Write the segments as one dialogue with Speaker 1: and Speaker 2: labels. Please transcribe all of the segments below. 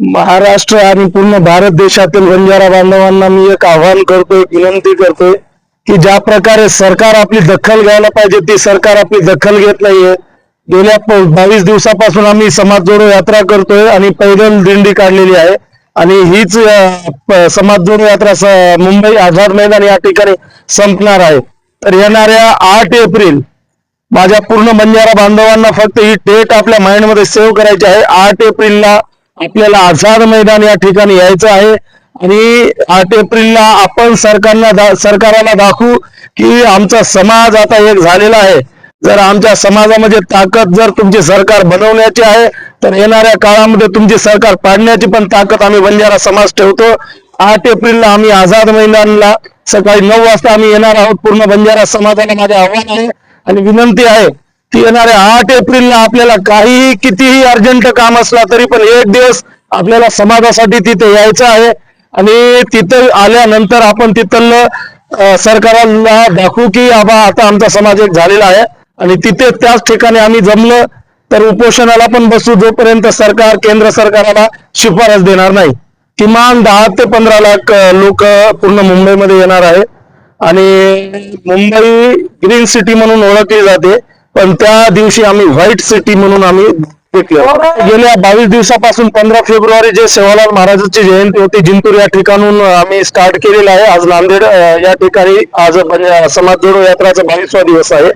Speaker 1: महाराष्ट्र आणि पूर्ण भारत देशातील बंजारा बांधवांना मी एक आव्हान करतोय, विनंती करतोय की ज्या प्रकारे सरकार आपली दखल घ्यायला पाहिजे ती सरकार आपली दखल घेत नाहीये. गेल्या 22 दिवसापासून आम्ही समाज जोडो यात्रा करतोय आणि पैदल दिंडी काढलेली आहे आणि हीच समाज जोडो यात्रा मुंबई आझाद मैदान या ठिकाणी संपणार आहे. तर येणाऱ्या 8 एप्रिल माझ्या पूर्ण बंजारा बांधवांना फक्त ही डेट आपल्या माइंड मध्ये सेव्ह करायची आहे. 8 एप्रिलला आपल्याला आझाद मैदान या ठिकाणी यायचं आहे आणि 8 एप्रिलला आपण सरकारला दाखवू की आमचा समाज आता एक झालेला आहे. जर आमच्या समाजामध्ये ताकद जर तुमची सरकार बनवण्याची आहे तर येणाऱ्या काळामध्ये तुमची सरकार पाडण्याची पण ताकद आम्ही बंजारा समाज ठेवतो. 8 एप्रिलला आम्ही आझाद मैदानला सकाळी 9 वाजता आम्ही येणार आहोत. पूर्ण बंजारा समाजाला माझे आव्हान आहे आणि विनंती आहे की येणाऱ्या 8 एप्रिलला आपल्याला काहीही कितीही अर्जंट काम असला तरी पण एक दिवस आपल्याला समाजासाठी तिथे यायचं आहे आणि तिथं आल्यानंतर आपण तिथलं सरकारला दाखवू की आता आमचा समाज एक झालेला आहे आणि तिथे त्याच ठिकाणी आम्ही जमलं तर उपोषणाला पण बसू जोपर्यंत सरकार केंद्र सरकारला शिफारस देणार नाही. किमान 10 ते 15 लाख लोक पूर्ण मुंबईमध्ये येणार आहे आणि मुंबई ग्रीन सिटी म्हणून ओळखली जाते पण त्या दिवशी आम्ही व्हाईट सिटी म्हणून आम्ही गेल्या 22 दिवसापासून 15 फेब्रुवारी जे सेवालाल महाराजांची जयंती होती जिंतूर या ठिकाणून आम्ही स्टार्ट केलेलं आहे. आज नांदेड या ठिकाणी आज समाज जोडो यात्राचा 22वा दिवस आहे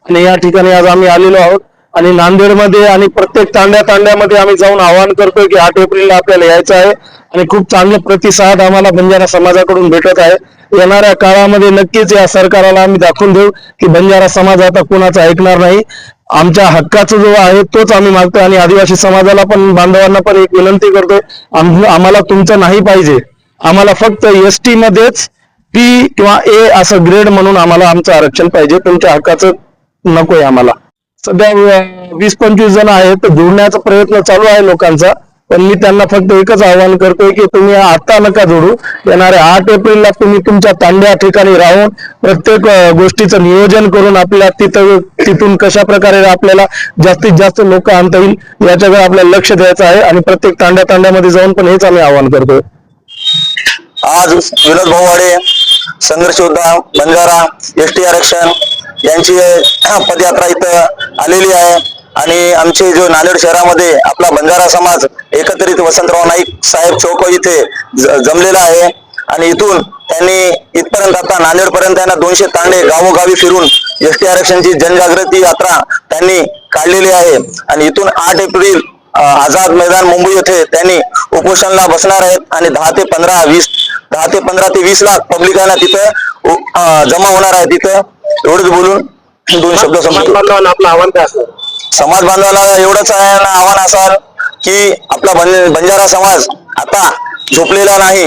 Speaker 1: आणि या ठिकाणी आज आम्ही आलेलो आहोत आणि नांदेडमध्ये आणि प्रत्येक तांड्यामध्ये आम्ही जाऊन आवाहन करतोय की 8 एप्रिलला आपल्याला यायचं आहे आणि खूप चांगला प्रतिसाद आम्हाला बंजारा समाजाकडून भेटत आहे. येणाऱ्या काळामध्ये नक्कीच या सरकारला आम्ही दाखवून देऊ की बंजारा समाज आता कोणाचं ऐकणार नाही. आमच्या हक्काचं जो आहे तोच आम्ही मागतोय आणि आदिवासी समाजाला पण बांधवांना पण एक विनंती करतोय आम्हाला तुमचं नाही पाहिजे. आम्हाला फक्त एसटी मध्येच पी किंवा ए असं ग्रेड म्हणून आम्हाला आमचं आरक्षण पाहिजे. तुमच्या हक्काचं नकोय आम्हाला. सध्या 20-25 जण आहेत तर जोडण्याचा प्रयत्न चालू आहे लोकांचा पण मी त्यांना फक्त एकच आवाहन करतोय की तुम्ही आता नका जोडू. येणाऱ्या 8 एप्रिलला तुम्ही तुमच्या तांड्या ठिकाणी राहून प्रत्येक गोष्टीचं नियोजन करून आपल्या तिथून कशा प्रकारे आपल्याला जास्तीत जास्त लोक आणता येईल याच्याकडे आपल्याला लक्ष द्यायचं आहे आणि प्रत्येक तांड्यामध्ये जाऊन पण हेच आम्ही आवाहन करतोय.
Speaker 2: आज विनोद भाऊवाडे संघर्ष योद्धा बंजारा एसटी आरक्षण यांची पदयात्रा इथं आलेली आहे आणि आमचे जो नांदेड शहरामध्ये आपला बंजारा समाज एकत्रित वसंतराव नाईक साहेब चौक इथे जमलेला आहे आणि इथून त्यांनी इथपर्यंत आता नांदेड पर्यंत त्यांना 200 तांडे गावोगावी फिरून एसटी आरक्षणची जनजागृती यात्रा त्यांनी काढलेली आहे आणि इथून 8 एप्रिल आझाद मैदान मुंबई येथे त्यांनी उपोषणाला बसणार आहेत आणि 10 ते 15 ते 20 लाख पब्लिकांना तिथं जमा होणार आहे. तिथं एवढंच बोलून 2 शब्द संपतो.
Speaker 1: आपलं आव्हान काय असतं?
Speaker 2: समाज बांधवाला एवढंच आव्हान असाल की आपला बंजारा समाज आता झोपलेला नाही,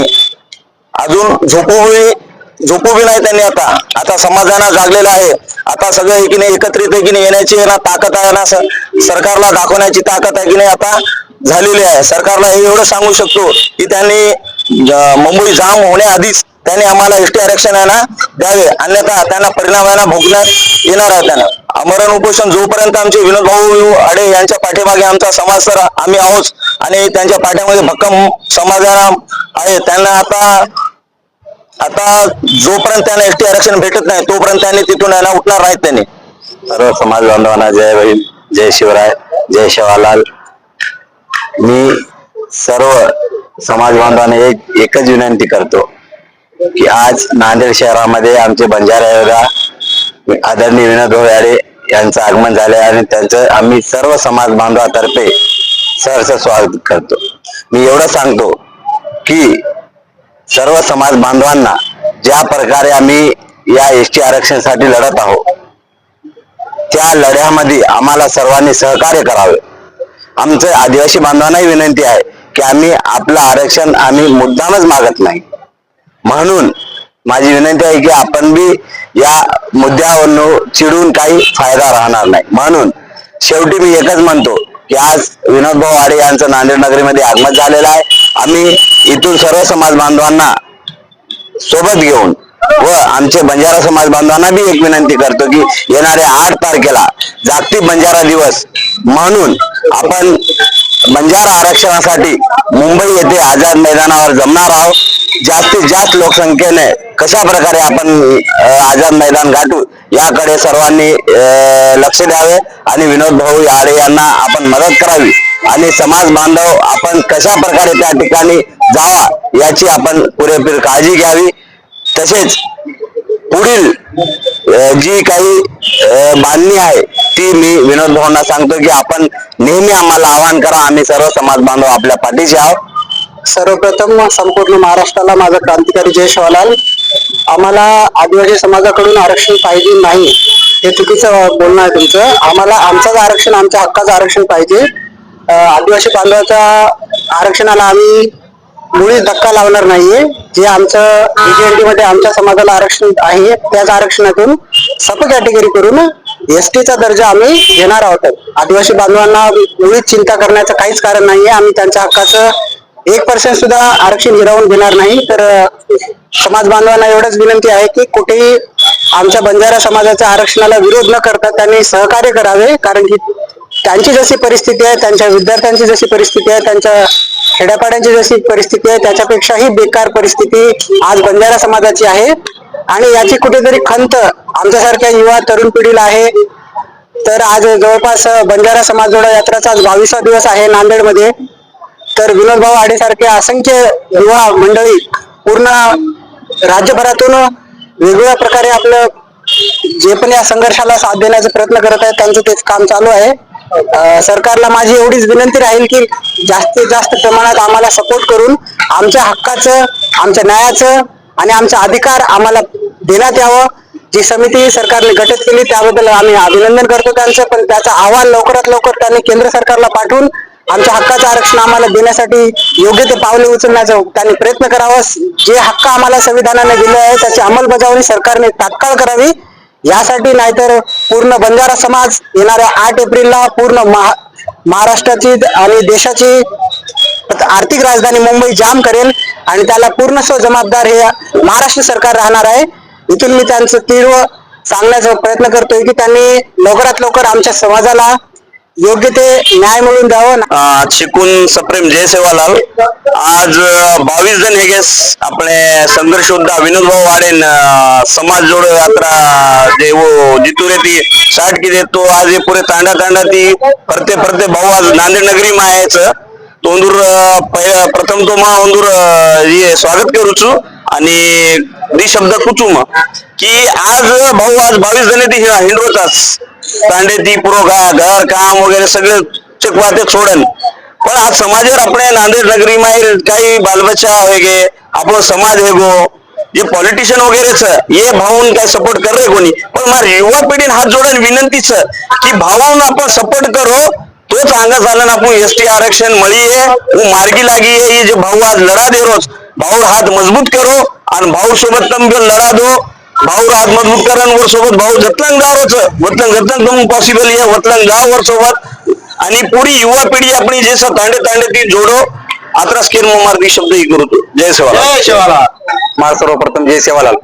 Speaker 2: अजून झोपू बी नाही त्यांनी. आता समाजानं जागलेला आहे. आता सगळं एकीने एकत्रित एकीने येण्याची ना ताकद आहे ना सरकारला दाखवण्याची ताकद आहे की नाही आता झालेली आहे. सरकारला हे एवढं सांगू शकतो की त्यांनी मुंबई जाम होण्याआधीच त्यांनी आम्हाला एसटी आरक्षण आहे ना द्यावे, अन्यथा त्यांना परिणामांना भोगण्यात येणार आहे. त्यांना आमरण उपोषण जोपर्यंत आमचे विनोद भाऊ आडे यांच्या पाठीमागे आमचा समाज सर आम्ही आहोत आणि त्यांच्या पाठीमागे भक्कम समाजाला आहे. त्यांना आता जोपर्यंत त्यांना एसटी आरक्षण भेटत नाही तोपर्यंत त्यांनी तिथून यायला उठणार नाहीत. त्यांनी
Speaker 3: सर्व समाज बांधवांना जय भीम, जय शिवराय, जय सेवालाल. मी सर्व समाज बांधवांना एकच विनंती करतो की आज नांदेड शहरामध्ये आमचे बंजारा योद्धा आदरणीय विनोद भाऊ याडे यांचं आगमन झाले आणि त्यांचं आम्ही सर्व समाज बांधवातर्फे सहर्ष स्वागत करतो. मी एवढं सांगतो की सर्व समाज बांधवांना ज्या प्रकारे आम्ही या एसटी आरक्षणासाठी लढत आहोत त्या लढ्यामध्ये आम्हाला सर्वांनी सहकार्य करावे. आमचं आदिवासी बांधवांनाही विनंती आहे की आम्ही आपलं आरक्षण आम्ही मुद्दामच मागत नाही. म्हणून माझी विनंती आहे की आपण बी या मुद्द्यावरून चिडून काही फायदा राहणार नाही. म्हणून शेवटी मी एकच म्हणतो की आज विनोद भाऊ आडे यांचं नांदेड नगरीमध्ये आगमन झालेलं आहे. आम्ही इथून सर्व समाज बांधवांना सोबत घेऊन व आमचे बंजारा समाज बांधवांना बी एक विनंती करतो की येणाऱ्या 8 तारखेला जागतिक बंजारा दिवस म्हणून आपण
Speaker 2: बंजारा आरक्षणासाठी मुंबई येथे आझाद मैदानावर जमणार आहोत. जास्तीत जास्त लोकसंख्येने कशा प्रकारे आपण आझाद मैदान गाठू याकडे सर्वांनी लक्ष द्यावे आणि विनोद भाऊ आडे यांना आपण मदत करावी आणि समाज बांधव आपण कशा प्रकारे त्या ठिकाणी जावा याची आपण पुरेपूर काळजी घ्यावी. तसेच पुढील जी काही बांधणी आहे ती मी विनोद भाऊंना सांगतो की आपण नेहमी आम्हाला आवाहन करा. आम्ही सर्व समाज बांधव आपल्या पाठीशी आहोत.
Speaker 4: सर्वप्रथम संपूर्ण महाराष्ट्राला माझा क्रांतिकारी जय शिवलाल. आम्हाला आदिवासी समाजाकडून आरक्षण पाहिजे नाही हे चुकीचं बोलणं आहे तुमचं. आम्हाला आमचंच आरक्षण, आमच्या हक्काचं आरक्षण पाहिजे. आदिवासी बांधवाच्या आरक्षणाला आम्ही मुळीच धक्का लावणार नाहीये. जे आमचं BJNT मध्ये आमच्या समाजाला आरक्षण आहे त्याच आरक्षणातून सब कॅटेगरी करून STचा दर्जा आम्ही घेणार आहोत. आदिवासी बांधवांना मुळीच चिंता करण्याचं काहीच कारण नाहीये. आम्ही त्यांच्या हक्काचं 1% सुद्धा आरक्षण हिरावून घेणार नाही. तर समाज बांधवांना एवढंच विनंती आहे की कुठेही आमच्या बंजारा समाजाच्या आरक्षणाला विरोध न करता त्यांनी सहकार्य करावे. कारण की त्यांची जशी परिस्थिती आहे, त्यांच्या विद्यार्थ्यांची जशी परिस्थिती आहे, त्यांच्या खेड्यापाड्यांची जशी परिस्थिती आहे त्याच्यापेक्षाही बेकार परिस्थिती आज बंजारा समाजाची आहे. आणि याची कुठेतरी खंत आमच्यासारख्या युवा तरुण पिढीला आहे. तर आज जवळपास बंजारा समाज जोडा यात्राचा आज 22वा दिवस आहे नांदेडमध्ये. तर विनोद भाऊ आडे सारखे असंख्य युवा मंडळी पूर्ण राज्यभरातून वेगवेगळ्या प्रकारे आपलं जे पण या संघर्षाला साथ देण्याचा प्रयत्न करत आहेत त्यांचं तेच काम चालू आहे. सरकारला माझी एवढीच विनंती राहील की जास्तीत जास्त प्रमाणात आम्हाला सपोर्ट करून आमच्या हक्काचं, आमच्या न्यायाचं आणि आमचा अधिकार आम्हाला देण्यात यावं. जी समिती सरकारने गठीत केली त्याबद्दल आम्ही अभिनंदन करतो त्यांचं. पण त्याचा अहवाल लवकरात लवकर त्यांनी केंद्र सरकारला पाठवून आमच्या हक्काचं आरक्षण आम्हाला देण्यासाठी योग्य ते पावले उचलण्याचा त्यांनी प्रयत्न करावा. जे हक्क आम्हाला संविधानाने दिले आहे त्याची अंमलबजावणी सरकारने तात्काळ करावी. यासाठी नाहीतर पूर्ण बंजारा समाज येणाऱ्या 8 एप्रिलला पूर्ण महाराष्ट्राची आणि देशाची आर्थिक राजधानी मुंबई जाम करेल आणि त्याला पूर्णस्व जबाबदार हे महाराष्ट्र सरकार राहणार आहे. इथून मी त्यांचं तीव्र सांगण्याचा प्रयत्न करतोय की त्यांनी लवकरात लवकर आमच्या समाजाला योग्य ते न्याय मिळवून द्यावं.
Speaker 2: शिकून सप्रेम जय सेवालाल. आज 22 जन हे अपने संघर्ष योद्धा विनोद भाऊ आड़े समाज जोड़ यात्रा जे वो जितू रहती स्टार्ट की दे. तो आज ये पूरे तांडा तांडा थी परते परते भाऊ आज नांदेड नगरी में आए तो अंदूर प्रथम तो मा अंदूर ये स्वागत करू छु आणि दी शब्द कुचू मग की आज भाऊ आज 22 जण ती हिंडवतात तांडे ती पुरो घर काम वगैरे सगळे चकवाते छोड़न. पण आज समाजवर अपने नांदेड नगरी में काही बालबच्चा होगे आपलो समाज है गो जे पॉलिटिशियन वगैरे ये भाऊन काय सपोर्ट कर रहे कोणी. पण मार युवा पिढीने हात जोडून विनंती की भाऊन आपण सपोर्ट करो तो चांगला झाला ना. आपण ST आरक्षण मळी है वो मार्गी लागी है. ये जो भाऊ आज लढा दे रोज भाऊ हात मजबूत करो आणि भाऊ सोबत तुम लढा दो. भाऊ हात मजबूत करण वर सोबत भाऊ जतलं गावच वतलं तुम पॉसिबल है वतलं गाव वर सोबत आणि पुरी युवा पिढी अपनी जैसा तांडे तांडे ती जोडो. आता स्केर मार्गी शब्द ही करू तो जय सेवालाल. जय सेवालाल.
Speaker 3: मला सर्वप्रथम जय सेवालाल.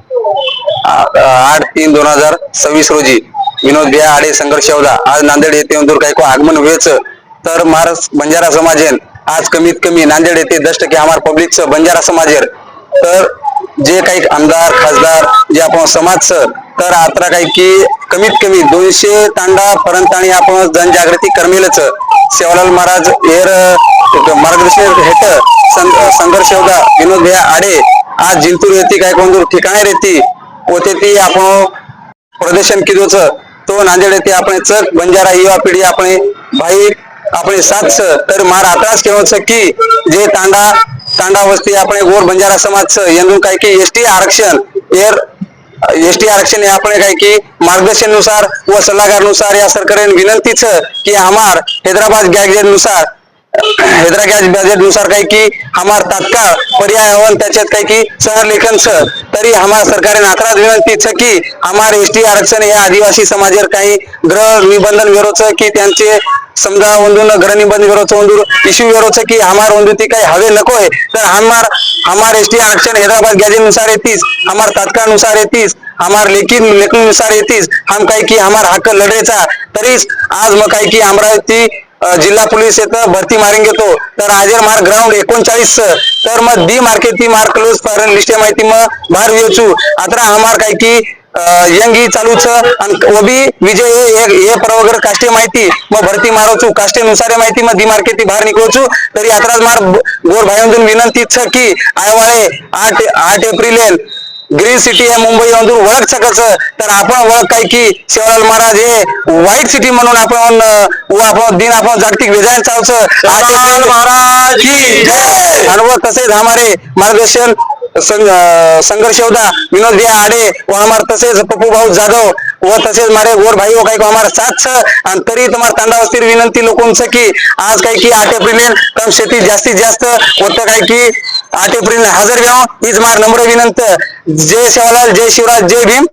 Speaker 3: 8/3/2026 रोजी विनोद भैया आडे संघर्ष योद्धा आज नांदेड येथे अंदूर काही को आगमन व्हायचं. तर बंजारा समाजेन आज कमीत कमी नांदेड येथे 10% हमार पब्लिकचं बंजारा समाजेर. तर जे काही आमदार खासदार जे आपण समाज तर आता काही की कमीत कमी 200 तांडा पर्यंत आणि आपण जनजागृती करमेलच. सेवालाल महाराज एर मार्गदर्शन हेठ संघर्ष योद्धा विनोद भैया आडे आज जिंतूर येते काही कोण ठिकाणे रहती होते ती आपण प्रदर्शन किदोच तो नांदेड येथे आपण चक बंजारा युवा पिढी आपण भाई अपने साथ तर मार आताच केवळ की जे तांडा वस्ती आपण गोर बंजारा समाज यांनी काही की ST आरक्षण ST आरक्षण हे आपण काही की मार्गदर्शन नुसार व सल्लागार नुसार या सरकारने विनंतीच की हमार हैदराबाद गॅजेट नुसार काही की हमार तात्काळ पर्याय हवन त्याच्यात काही की सहलेखन तरी हमार सरकारने नातरात विनंतीच की हमार ST आरक्षण हे आदिवासी समाजेर काही ग्रह निबंधन विरोध की त्यांचे समजा ओंदून घर निबंध विरोध ओंदूर इश्यू विरोध की हमार ओंदूती काही हवे नको है. तर हमार ST आरक्षण हैदराबाद गॅजेट नुसार येतीस हमार तात्काळ नुसार येतीस हमार लेखन नुसार येतीस हम काही की हमार हक्क लढेचा तरीच आज मग काही की अमरावती
Speaker 2: जिल्हा पुलिस येतं भरती मारेंगे तो तर हाजर मार्क ग्राउंड 39 तर मग दी मार्के ती मार्क क्लोज पर लिस्टे माहिती मग बाहेर वेचू आता हमार काय की यंग ही चालूच आणि ओबी विजय हे प्रवगर काष्टे माहिती मग भरती मारोचू काष्टे नुसारे माहिती मग दी मार्के ती बाहेर निघवचू तरी यात्राच मार गोर भाईंदून विनंती छ की आयवाळे 8 एप्रिल ग्रीन सिटी आहे मुंबई मधून ओळख सकच तर आपण ओळख काय की शिवलाल महाराज हे व्हाईट सिटी म्हणून आपण दिन आपण जागतिक विजय चालचं महाराज की जय आणि व तसेच हमारे मार्गदर्शन संघर्ष योद्धा विनोद भैया आडे व हमारे तसेच पप्पू भाऊ जाधव व तसेच मारे गोर भाई व काही को हमारे साथ छ आणि तरी तुम्हाला तांडावस्तीर विनंती लोकांचं की आज काय की 8 एप्रिल कम शेती जास्तीत जास्त होतं काय की 8 एप्रिल हजर व्हावं हीच मार नम्र विनंती जय शिवलाल जय शिवराज जय भीम